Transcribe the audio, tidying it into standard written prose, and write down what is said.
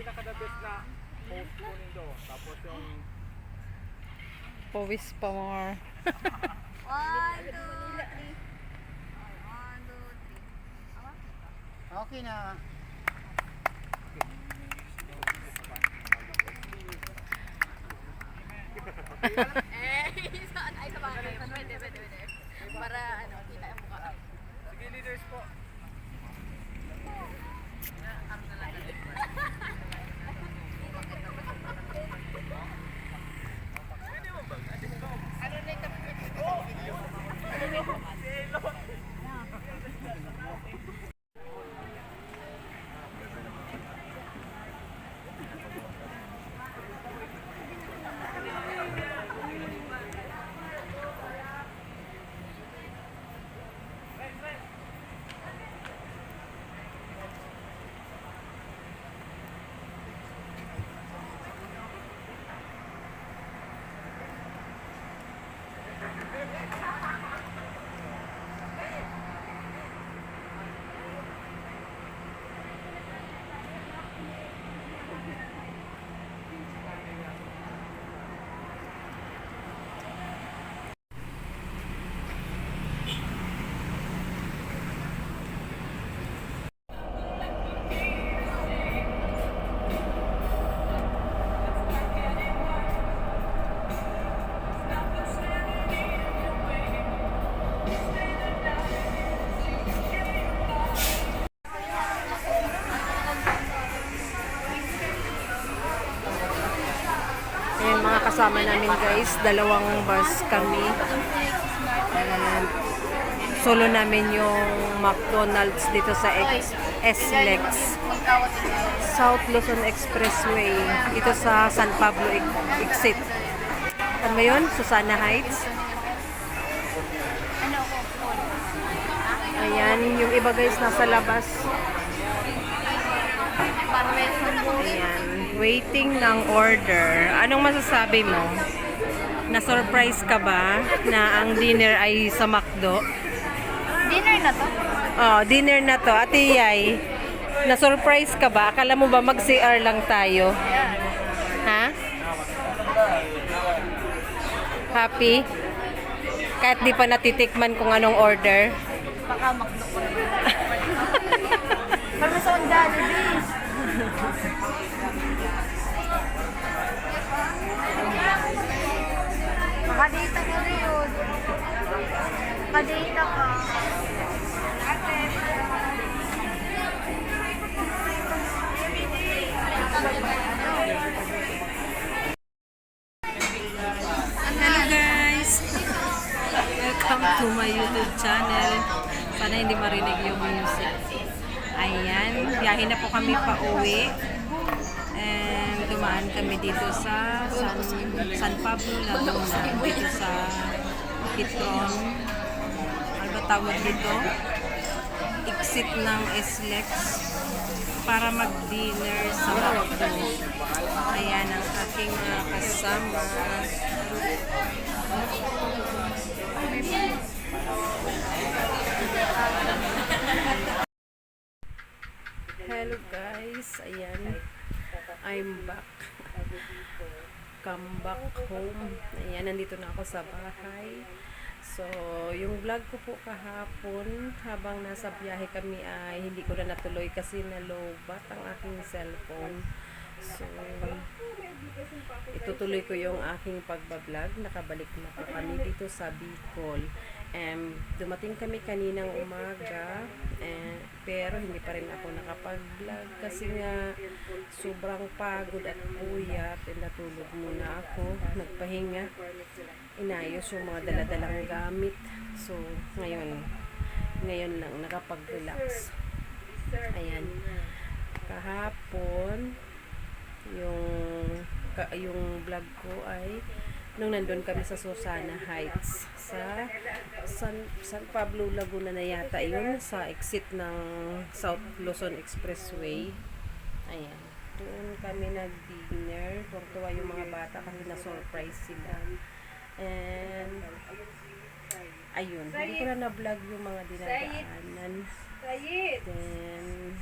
pinaka-the best na host ko nindo. Tapos yung Pawis pa more. 1, 2, 3. 1, 2, 3. Okay na. Saan? Ay, sa bagay. Pwede. Para, kita yung mukha. sige leaders po. Ayan mga kasama namin guys, dalawang bus kami. And solo namin yung McDonald's dito sa SLEX. South Luzon Expressway. Dito sa San Pablo exit. Ano ba yun? Susana Heights. Ayan, yung iba guys nasa labas. Ayan, waiting ng order. Anong masasabi mo? Na-surprise ka ba na ang dinner ay sa McDo? Dinner na to? Oh, dinner na to. Ate Yay, na-surprise ka ba? Akala mo ba mag-CR lang tayo? Ha? Happy? Kahit di pa natitikman kung anong order? Baka makdo ko rin. Kami sa Jollibee. Makadita ko rin yun. Makadita ka. Hello guys! Welcome to my YouTube channel. Sana hindi marinig yung music. Ayan, biyahe na po kami pa uwi. And dumaan kami dito sa San Pablo, Laguna. Dito sa Kitron. Ano ba tawag dito? Exit ng SLEX para mag-dinner sa McDo. Ayan ang aking mga kasama. Hello guys, ayan, I'm back. Come back home. Ayan, nandito na ako sa bahay. So, yung vlog ko po kahapon, habang nasa biyahe kami ay hindi ko na natuloy kasi nalobat ang aking cellphone. So, itutuloy ko yung aking pagbablog. Nakabalik na po kami dito sa Bicol. Dumating kami kaninang umaga, pero hindi pa rin ako nakapag-vlog kasi nga sobrang pagod at puyat, natulog muna ako, nagpahinga, inayos yung mga daladalang gamit. So, ngayon lang nakapag-relax. Ayan, kahapon yung vlog ko ay nung nandun kami sa Susana Heights sa San Pablo, Laguna na yata yun, sa exit ng South Luzon Expressway. Ayan, doon kami nag-dinner. Tuwa yung mga bata kasi na-surprise sila. And ayun, hindi ko na na-vlog yung mga dinadaanan. Then